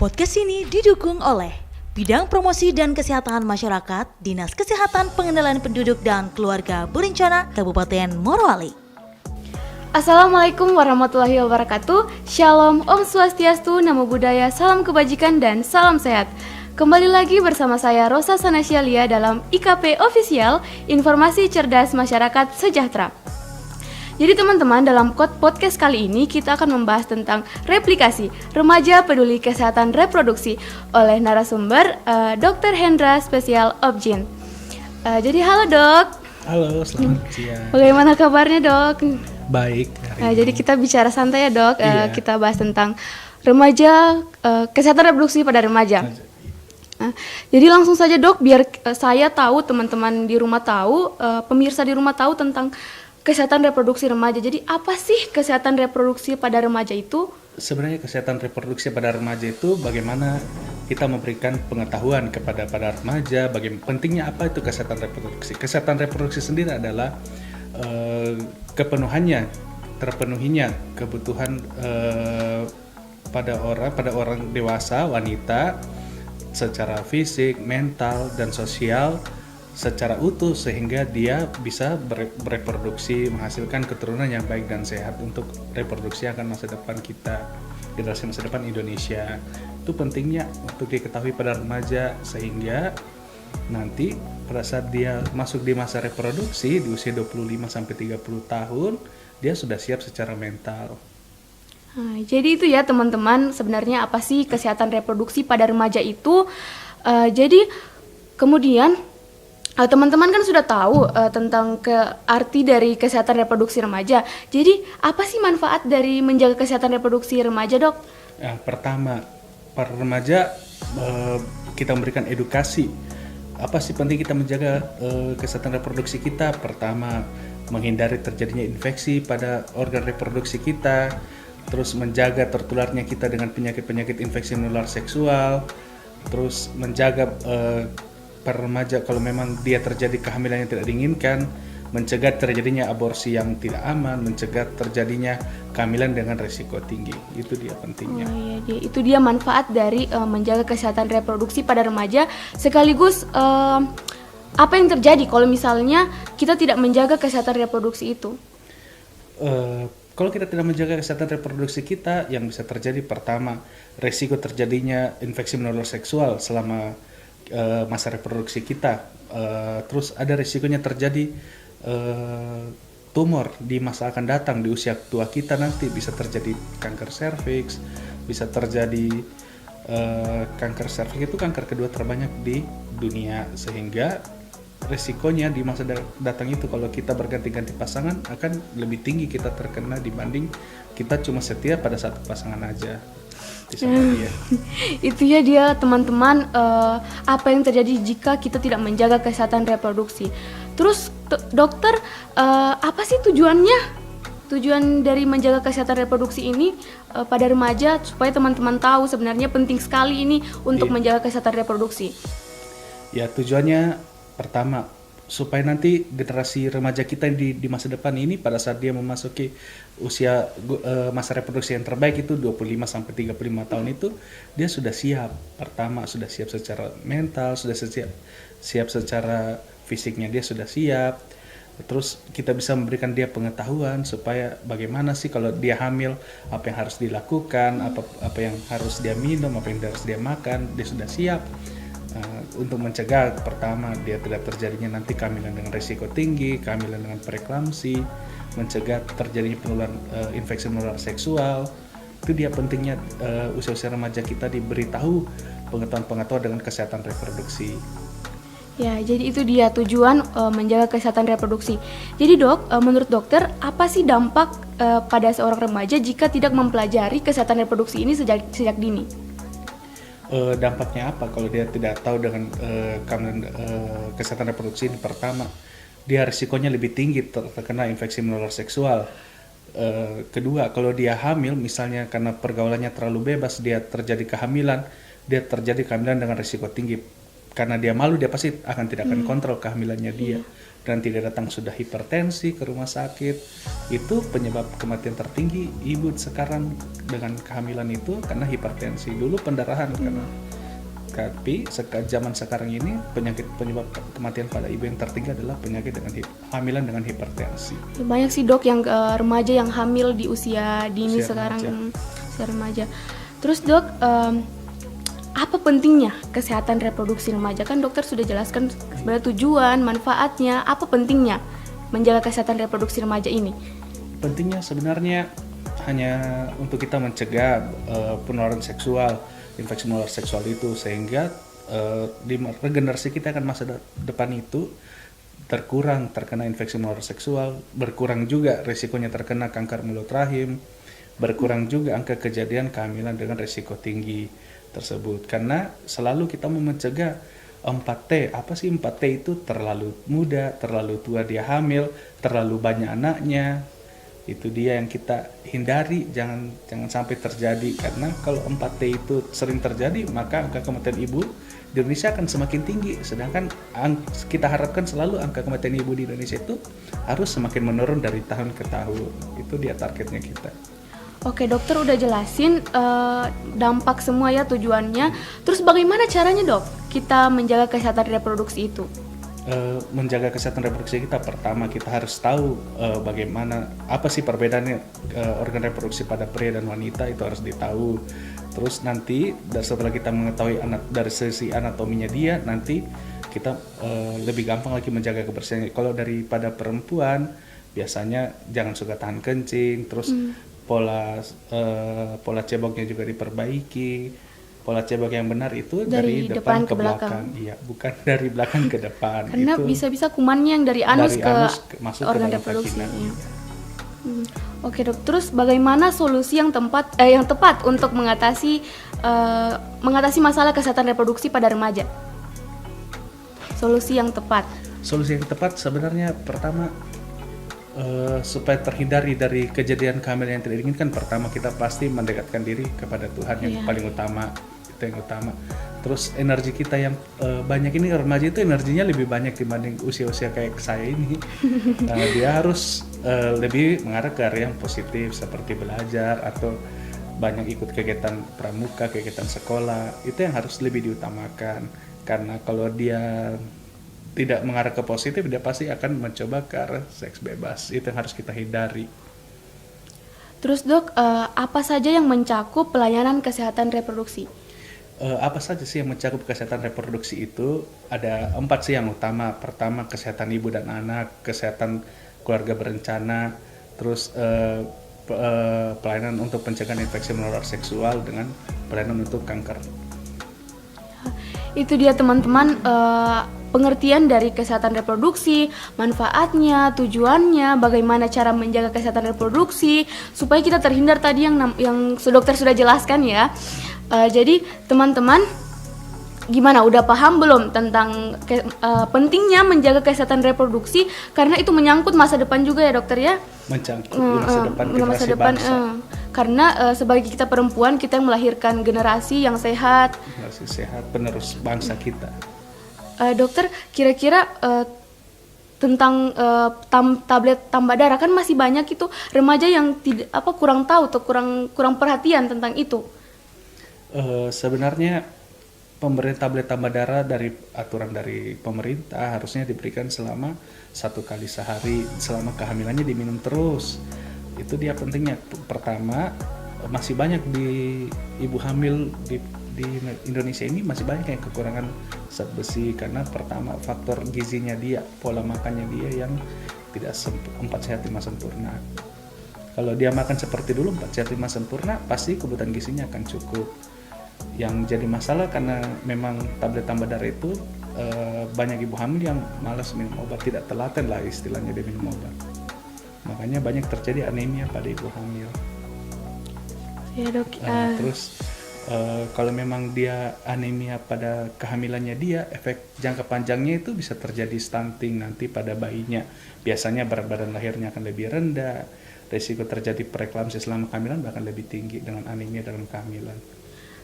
Podcast ini didukung oleh Bidang Promosi dan Kesehatan Masyarakat, Dinas Kesehatan Pengendalian Penduduk dan Keluarga Berencana Kabupaten Morowali. Assalamualaikum warahmatullahi wabarakatuh. Shalom, Om Swastiastu, Namo Buddhaya, salam kebajikan dan salam sehat. Kembali lagi bersama saya Rosa Sanasyalia dalam IKP Official, Informasi Cerdas Masyarakat Sejahtera. Jadi teman-teman, dalam podcast kali ini kita akan membahas tentang replikasi remaja peduli kesehatan reproduksi oleh narasumber Dr. Hendra Spesial Obgyn. Jadi halo dok. Halo, selamat siang. Bagaimana kabarnya dok? Baik. Jadi kita bicara santai ya dok. Iya. Kita bahas tentang remaja, kesehatan reproduksi pada remaja. Jadi langsung saja dok, biar saya tahu, teman-teman di rumah tahu, pemirsa di rumah tahu tentang kesehatan reproduksi remaja. Jadi apa sih kesehatan reproduksi pada remaja itu? Sebenarnya kesehatan reproduksi pada remaja itu bagaimana kita memberikan pengetahuan kepada remaja, bagaimana pentingnya apa itu kesehatan reproduksi. Kesehatan reproduksi sendiri adalah terpenuhinya kebutuhan pada orang dewasa, wanita secara fisik, mental, dan sosial secara utuh sehingga dia bisa bereproduksi, menghasilkan keturunan yang baik dan sehat untuk reproduksi akan masa depan kita, generasi masa depan Indonesia. Itu pentingnya untuk diketahui pada remaja sehingga nanti pada saat dia masuk di masa reproduksi di usia 25 sampai 30 tahun, dia sudah siap secara mental. Jadi itu ya teman-teman, sebenarnya apa sih kesehatan reproduksi pada remaja itu? Jadi kemudian teman-teman kan sudah tahu tentang arti dari kesehatan reproduksi remaja. Jadi apa sih manfaat dari menjaga kesehatan reproduksi remaja dok? Pertama, para remaja kita memberikan edukasi. Apa sih penting kita menjaga kesehatan reproduksi kita? Pertama, menghindari terjadinya infeksi pada organ reproduksi kita. Terus menjaga tertularnya kita dengan penyakit-penyakit infeksi menular seksual. Terus menjaga para remaja kalau memang dia terjadi kehamilan yang tidak diinginkan, mencegah terjadinya aborsi yang tidak aman, mencegah terjadinya kehamilan dengan risiko tinggi. Itu dia pentingnya. Itu dia manfaat dari menjaga kesehatan reproduksi pada remaja. Sekaligus apa yang terjadi kalau misalnya kita tidak menjaga kesehatan reproduksi itu? Kalau kita tidak menjaga kesehatan reproduksi kita, yang bisa terjadi pertama, risiko terjadinya infeksi menular seksual selama masa reproduksi kita. Terus ada risikonya terjadi tumor di masa akan datang di usia tua kita, nanti bisa terjadi kanker serviks, bisa terjadi kanker serviks itu kanker kedua terbanyak di dunia, sehingga risikonya di masa datang itu kalau kita berganti-ganti pasangan akan lebih tinggi kita terkena dibanding kita cuma setia pada satu pasangan aja. Itu ya dia teman-teman, apa yang terjadi jika kita tidak menjaga kesehatan reproduksi. Terus dokter, apa sih tujuan dari menjaga kesehatan reproduksi ini pada remaja, supaya teman-teman tahu sebenarnya penting sekali ini untuk menjaga kesehatan reproduksi. Ya, tujuannya pertama supaya nanti generasi remaja kita di masa depan ini pada saat dia memasuki usia masa reproduksi yang terbaik itu 25 sampai 35 tahun itu, dia sudah siap. Pertama, sudah siap secara mental, sudah siap secara fisiknya, dia sudah siap. Terus kita bisa memberikan dia pengetahuan supaya bagaimana sih kalau dia hamil, apa yang harus dilakukan, apa yang harus dia minum, apa yang harus dia makan, dia sudah siap. Untuk mencegah, pertama, dia tidak terjadinya nanti kehamilan dengan risiko tinggi, kehamilan dengan preeklamsi, mencegah terjadinya penularan infeksi menular seksual. Itu dia pentingnya usia-usia remaja kita diberitahu pengetahuan-pengetahuan dengan kesehatan reproduksi. Ya, jadi itu dia tujuan menjaga kesehatan reproduksi. Jadi dok, menurut dokter, apa sih dampak pada seorang remaja jika tidak mempelajari kesehatan reproduksi ini sejak dini? Dampaknya apa kalau dia tidak tahu dengan kesehatan reproduksi ini? Pertama, dia risikonya lebih tinggi terkena infeksi menular seksual. Kedua, kalau dia hamil misalnya karena pergaulannya terlalu bebas, dia terjadi kehamilan dengan risiko tinggi. Karena dia malu, dia pasti tidak akan kontrol kehamilannya dia. dan tidak datang sudah hipertensi ke rumah sakit, itu penyebab kematian tertinggi ibu sekarang dengan kehamilan itu karena hipertensi. Dulu pendarahan karena, tapi zaman sekarang ini penyebab kematian pada ibu yang tertinggi adalah penyakit dengan hamilan dengan hipertensi. Banyak sih dok yang remaja yang hamil di usia dini Usia sekarang, remaja. usia remaja. Terus dok, apa pentingnya kesehatan reproduksi remaja? Kan dokter sudah jelaskan sebenarnya tujuan, manfaatnya, apa pentingnya menjaga kesehatan reproduksi remaja ini? Pentingnya sebenarnya hanya untuk kita mencegah penularan seksual, infeksi menular seksual itu, sehingga di regenerasi kita akan masa depan itu terkurang terkena infeksi menular seksual, berkurang juga risikonya terkena kanker mulut rahim, berkurang juga angka kejadian kehamilan dengan risiko tinggi tersebut. Karena selalu kita mau mencegah 4T. Apa sih 4T itu? Terlalu muda, terlalu tua dia hamil, terlalu banyak anaknya. Itu dia yang kita hindari, jangan sampai terjadi. Karena kalau 4T itu sering terjadi, maka angka kematian ibu di Indonesia akan semakin tinggi. Sedangkan kita harapkan selalu angka kematian ibu di Indonesia itu harus semakin menurun dari tahun ke tahun. Itu dia targetnya kita. Oke, dokter udah jelasin dampak semua ya, tujuannya. Terus bagaimana caranya dok kita menjaga kesehatan reproduksi itu? Menjaga kesehatan reproduksi kita, pertama kita harus tahu bagaimana, apa sih perbedaannya organ reproduksi pada pria dan wanita, itu harus ditahu. Terus nanti setelah kita mengetahui dari sisi anatominya dia, nanti kita lebih gampang lagi menjaga kebersihannya. Kalau daripada perempuan, biasanya jangan suka tahan kencing, terus pola ceboknya juga diperbaiki. Pola cebok yang benar itu dari depan ke belakang. Iya, bukan dari belakang ke depan. Karena itu bisa-bisa kumannya yang dari anus masuk organ ke dalam reproduksi. vagina. Iya. Oke dok, terus bagaimana solusi yang tepat untuk mengatasi masalah kesehatan reproduksi pada remaja? Solusi yang tepat. Solusi yang tepat sebenarnya pertama, supaya terhindari dari kejadian kehamilan yang tidak diinginkan, pertama kita pasti mendekatkan diri kepada Tuhan yang paling utama, itu yang utama. Terus energi kita yang banyak ini, remaja itu energinya lebih banyak dibanding usia-usia kayak saya ini. Dia harus lebih mengarah ke area yang positif seperti belajar atau banyak ikut kegiatan pramuka, kegiatan sekolah. Itu yang harus lebih diutamakan, karena kalau dia tidak mengarah ke positif, dia pasti akan mencoba ke arah seks bebas. Itu yang harus kita hindari. Terus dok, apa saja yang mencakup pelayanan kesehatan reproduksi? Apa saja sih yang mencakup kesehatan reproduksi itu? Ada 4 sih yang utama. Pertama, kesehatan ibu dan anak, kesehatan keluarga berencana, terus pelayanan untuk pencegahan infeksi menular seksual dengan pelayanan untuk kanker. Itu dia teman-teman, pengertian dari kesehatan reproduksi, manfaatnya, tujuannya, bagaimana cara menjaga kesehatan reproduksi supaya kita terhindar tadi yang dokter sudah jelaskan ya. Jadi teman-teman, gimana, udah paham belum tentang pentingnya menjaga kesehatan reproduksi, karena itu menyangkut masa depan juga ya dokter ya? Mencangkut masa depan generasi bangsa. Karena sebagai kita perempuan, kita yang melahirkan generasi yang sehat, generasi sehat, penerus bangsa kita. Dokter, kira-kira tentang tablet tambah darah, kan masih banyak itu remaja yang kurang tahu atau kurang perhatian tentang itu. Sebenarnya pemberian tablet tambah darah dari aturan dari pemerintah harusnya diberikan selama 1 kali sehari, selama kehamilannya diminum terus. Itu dia pentingnya. Pertama, masih banyak di ibu hamil di Indonesia ini masih banyak yang kekurangan zat besi, karena pertama faktor gizinya dia, pola makannya dia yang tidak 4 sehat 5 sempurna. Kalau dia makan seperti dulu 4 sehat 5 sempurna, pasti kebutuhan gizinya akan cukup. Yang jadi masalah karena memang tablet tambah darah itu banyak ibu hamil yang malas minum obat, tidak telaten lah istilahnya dia minum obat. Makanya banyak terjadi anemia pada ibu hamil. Ya dok. Terus kalau memang dia anemia pada kehamilannya dia, efek jangka panjangnya itu bisa terjadi stunting nanti pada bayinya. Biasanya berat badan lahirnya akan lebih rendah, risiko terjadi preeklamsi selama kehamilan bahkan lebih tinggi dengan anemia dalam kehamilan.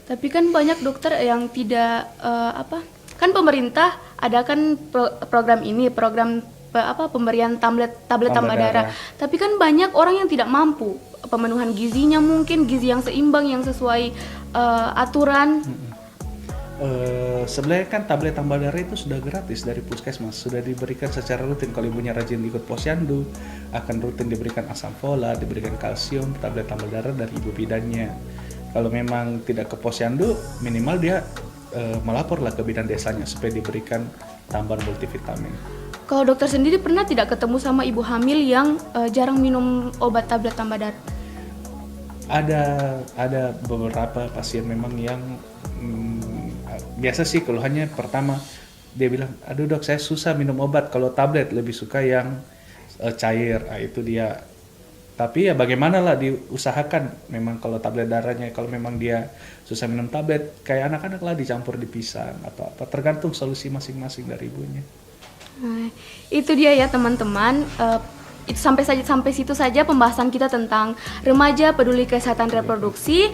Tapi kan banyak dokter yang tidak kan pemerintah ada kan program ini, program pemberian tablet tambah Tambah darah. Tapi kan banyak orang yang tidak mampu pemenuhan gizinya, mungkin gizi yang seimbang yang sesuai aturan. Sebenarnya kan tablet tambah darah itu sudah gratis dari puskesmas, sudah diberikan secara rutin. Kalau ibunya rajin ikut posyandu, akan rutin diberikan asam folat, diberikan kalsium, tablet tambah darah dari ibu bidannya. Kalau memang tidak ke posyandu, minimal dia melaporlah ke bidan desanya supaya diberikan tambahan multivitamin. Kalau dokter sendiri pernah tidak ketemu sama ibu hamil yang jarang minum obat tablet tambah darah? Ada beberapa pasien memang yang biasa sih keluhannya pertama dia bilang, aduh dok saya susah minum obat, kalau tablet lebih suka yang cair. Itu dia. Tapi ya bagaimana lah, diusahakan memang kalau tablet darahnya, kalau memang dia susah minum tablet, kayak anak-anak lah dicampur di pisang atau apa, tergantung solusi masing-masing dari ibunya. Nah, itu dia ya teman-teman. Itu sampai situ saja pembahasan kita tentang remaja peduli kesehatan reproduksi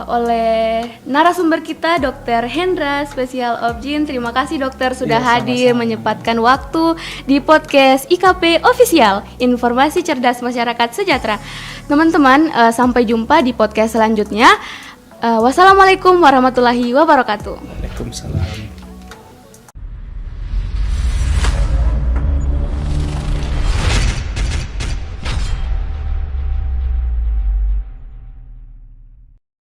oleh narasumber kita Dr. Hendra Spesial Objin. Terima kasih dokter sudah hadir menyempatkan waktu di podcast IKP Official, Informasi Cerdas Masyarakat Sejahtera. Teman-teman, sampai jumpa di podcast selanjutnya. Wassalamualaikum warahmatullahi wabarakatuh. Waalaikumsalam.